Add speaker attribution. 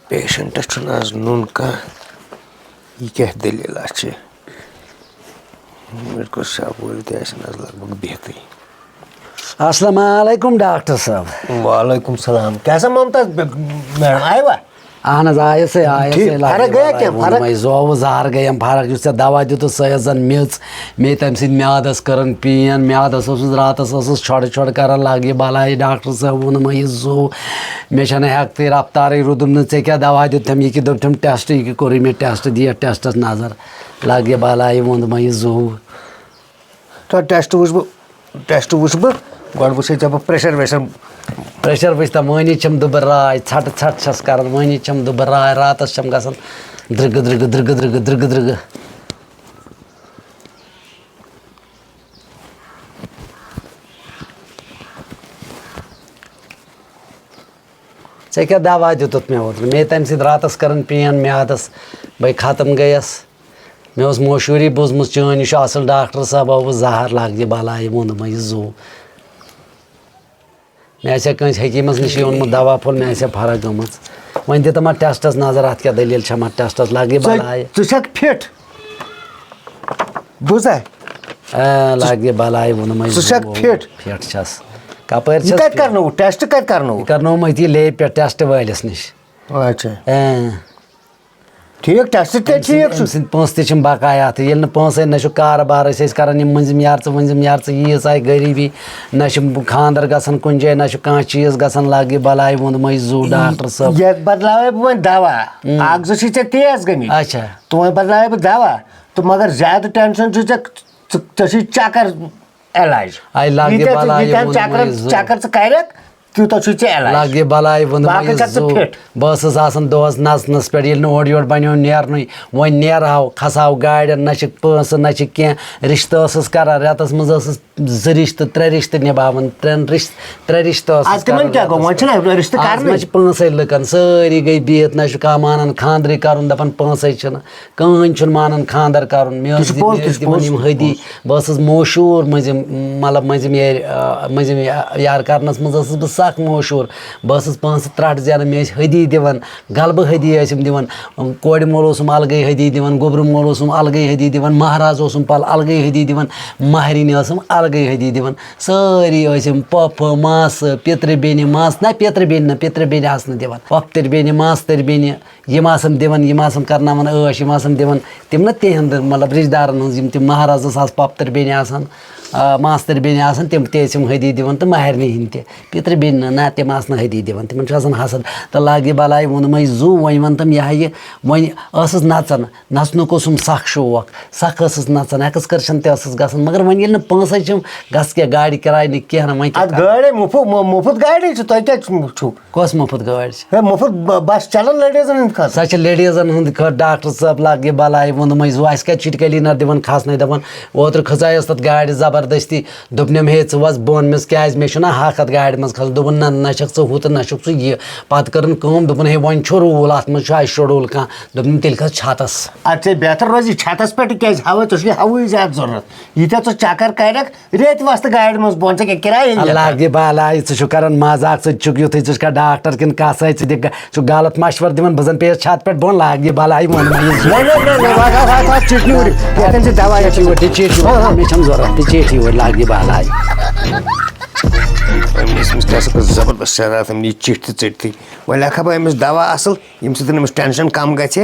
Speaker 1: Patients چھُنہٕ آز نوٚن کانٛہہ یہِ کیٛاہ دٔلیٖلہ چھِ میڈیکل شاپ وٲلۍ تہِ آسن آز لگ بگ بِہتٕے.
Speaker 2: السلام علیکم ڈاکٹر صاحب.
Speaker 1: وعلیکم السلام. کیٛاہ سا ممتاز میڈم آیوا؟
Speaker 2: اہن حظ آیس
Speaker 1: فرق گٔیا کینٛہہ فرق؟
Speaker 2: زووٕ زہر گٔیم فرق یُس ژےٚ دوا دِتُتھ سۄ ٲس زن میٚژ مےٚ تمہِ سۭتۍ میادس کٔرٕن پین میادس اوسُس راتس ٲسٕس چھۄڑٕ چھۄڑٕ کران لگ یہِ بلاے ڈاکٹر صٲب ووٚنُم یہِ زوٗ مےٚ چھنہٕ ہٮ۪کتھٕے رفتارٕے روٗدُم نہٕ ژےٚ کیٛاہ دوا دیُتتھم یہِ کہِ دوٚپتھم ٹٮ۪سٹ یہِ کہِ کوٚرُے مےٚ ٹٮ۪سٹ دِیَتھ ٹٮ۪سٹس نظر لگ یہِ بلاے ووٚن یہِ زوٗ.
Speaker 1: تۄہہِ ٹٮ۪سٹ وٕچھٕ بہٕ گۄڈٕ وٕچھے ژےٚ بہٕ پرٛیشر ویشر.
Speaker 2: پریشر وٕچھتم وٲنی چھم دُبہٕ راے ژھٹہٕ ژھٹھ چھس کران وٲنی چھم دُبہٕ راے راتس چھم گژھان درٕگہٕ درٕگہٕ درٕگہٕ درٕگہٕ درٕگہٕ درٕگہٕ. ژےٚ کیٛاہ دوا دِتُتھ مےٚ اوترٕ مےٚ تمہِ سۭتۍ راتس کران پین میادس بے ختم گٔیس مےٚ اوس مشہوٗری بوٗزمٕژ چٲنۍ یہِ چھُ اصل ڈاکٹر صٲب آوُس زہر لگ یہِ بلاے ووٚنُم یہِ زوٗ. مےٚ آسہِ ہا کٲنٛسہِ حکیٖمس نِشی اوٚنمُت دوا پھوٚل مےٚ آسہِ ہا فرق گٔمٕژ وۄنۍ دِتم اتھ ٹٮ۪سٹس نظر اتھ کیٛاہ دٔلیٖل چھم اتھ ٹٮ۪سٹس لگ یہِ بلاے.
Speaker 1: ژٕ چھکھ فِٹ بوٗزا
Speaker 2: لگ یہِ بلاے ووٚنُم
Speaker 1: ژٕ چھکھ فِٹ
Speaker 2: فِٹ چھس کپٲرۍ
Speaker 1: یہِ کتہِ کرنووُتھ ٹٮ۪سٹ کتہِ کرنووُتھ؟
Speaker 2: کرنووُم أتی لیبہِ پٮ۪ٹھ ٹٮ۪سٹ وٲلِس نِش.
Speaker 1: اچھا ٹھیٖک ٹٮ۪سٹ تے ٹھیٖک چھُ.
Speaker 2: أمۍ سٕنٛدۍ پونٛسہٕ تہِ چھِم بقایا تہٕ ییٚلہِ نہٕ پونٛسَے نہ چھُ کارٕبار أسۍ کران یِم مٔنٛزِم یارژٕ ؤنٛزِم یارژٕ ییٖژ آیہِ غریٖبی نہ چھُ خانٛدر گژھان کُنہِ جایہِ نہ چھُ کانٛہہ چیٖز گژھان لگ یہِ بلاے ووٚنمَے زوٗ ڈاکٹر صٲب.
Speaker 1: یتھ بدلاوے بہٕ وۄنۍ دوا اکھ زٕ چھِ ژےٚ تیز گٔمٕتۍ
Speaker 2: اچھا
Speaker 1: تہٕ وۄنۍ بدلاوے بہٕ دوا تہٕ مگر زیادٕ ٹٮ۪نشن چھُ ژےٚ چھُے چکر علاج چکر ژٕ کرکھ تیوٗتاہ چھُے ژےٚ علاج.
Speaker 2: لگ یہِ بلاے ووٚنمَے زوٗ بہٕ ٲسٕس آسان دۄہس نژنس پٮ۪ٹھ ییٚلہِ نہٕ اورٕ یورٕ بنیو نیرنُے وۄنۍ نیرہاو کھسہاو گاڑٮ۪ن نہ چھِ پونٛسہٕ نہ چھِ کینٛہہ رشتہٕ ٲسٕس کران رٮ۪تس منٛز ٲسٕس 2 رشتہٕ 3 رشتہٕ نِباوان 3 رشتہٕ ٲسٕس کران چھِ پانٛژے لُکن سٲری گٔے بِہِتھ نہ چھُ کانٛہہ مانان خانٛدرٕے کرُن دپان پونٛسے چھِنہٕ کٕہٕنۍ چھُنہٕ مانان خانٛدر کرُن مےٚ ٲسۍ دِوان یِم ہدی بہٕ ٲسٕس مشہوٗر مطلب مٔنٛزِم یار کرنس منٛز ٲسٕس بہٕ سخ مشہوٗر بہٕ ٲسٕس پونٛسہٕ ترٛٹھ زینان مےٚ ٲسۍ ہدی دِوان غلبہٕ ہدی ٲسِم دِوان کورِ مول اوسُم الگٕے ہدی دِوان گوٚبرٕ مول اوسُم الگٕے ہدی دِوان مہراز اوسُم پل الگٕے ہدی دِوان مہرِنۍ ٲسٕم الگٕے ہدی دِوان سٲری ٲسِم پۄپھٕ ماسہٕ پِترِ بیٚنہِ ماسہٕ نہ پِترِ بیٚنہِ آسہٕ نہٕ دِوان پۄپھتٕرۍ بیٚنہِ ماستٕرۍ بیٚنہِ یِم آسَن دِوان یِم آسَن کرناوان عٲش یِم آسَن دِوان تِم نہ تِہنٛدٕ مطلب رِشتہٕ دارن ہٕنٛز یِم تِم مہرازس آسہٕ پۄپھتٕرۍ بیٚنہِ آسان ماستٕرۍ بیٚنہِ آسان تِم تہِ ٲسِم ہدی دِوان تہٕ مہرنہِ ہِنٛدۍ تہِ پِترِ بیٚنہِ نہ تِم آسہٕ نہٕ ہدی دِوان تِمن چھُ آسان حسد تہٕ لگ یہِ بلاے ووٚنمَے زوٗ وۄنۍ وَن تِم یہِ ہا یہِ وۄنۍ ٲسٕس نژان نژنُک اوسُم سخ شوق سخ ٲسٕس نژان ایٚکٕسکرشن تہِ ٲسٕس گژھان مگر وۄنۍ ییٚلہِ نہٕ پونٛسے چھِم گژھ کیٛاہ گاڑِ کِراے نہٕ کینٛہہ نہٕ وۄنۍ
Speaker 1: مُفت گاڑی چھِ تۄہہِ کیٛاہ چھُو
Speaker 2: کۄس مُفت گٲڑۍ چھِ
Speaker 1: مُفت بس چلان لیڈیٖزن ہٕنٛدِ خٲطرٕ
Speaker 2: سۄ چھِ لیڈیٖزن ہُنٛد خٲطرٕ ڈاکٹر صٲب لگ یہِ بلاے ووٚنمَے زوٗ اَسہِ کَتہِ چھُ کٔلیٖنر دِوان کھسنَے دَپان اوترٕ کھژایس تَتھ گاڑِ زبردستی دوٚپنم ہے ژٕ وَس بۄن مےٚ کیٛازِ مےٚ چھُنہ حق اَتھ گاڑِ منٛز کھسُن دوٚپُن نہ چھکھ ژٕ ہُہ تہٕ نہ چھُکھ ژٕ یہِ پتہٕ کٔرٕن کٲم دوٚپُن ہے وۄنۍ چھُ روٗل اَتھ منٛز چھُ اَسہِ شڈوٗل کانٛہہ دوٚپُن تیٚلہِ کھس چھتس.
Speaker 1: اَدٕ ژےٚ بہتر روزِ چھتس پٮ۪ٹھ کیٛازِ ہوا ژےٚ چھُے ہوہٕے زیادٕ ضروٗرت ییٖتیاہ ژٕ چکر کرکھ ریٚتۍ وستہٕ گاڑِ منٛز بۄن ژےٚ کیٛاہ کِراے
Speaker 2: لگ یہِ بلاے ژٕ چھُکھ کران مزاق ژٕ چھُکھ یُتھُے ژٕ چھُکھا ڈاکٹر کِنہٕ کسٲے ژٕ دِکھ ژٕ چھُکھ غلط مشور دِوان بہٕ زن پیٚیَس چھت پٮ۪ٹھ بۄن لگ یہِ بلاے
Speaker 1: دوا
Speaker 2: مےٚ چھَنہٕ ضوٚرتھ تہِ چیٹھی وٲلۍ لگ یہِ بلاے.
Speaker 1: زبردست شرارت أمۍ نی چِٹھ تہِ ژٔٹتھٕے وۄنۍ لیکھا بہٕ أمِس دوا اصل ییٚمہِ سۭتۍ أمِس ٹٮ۪نشن کم گژھِ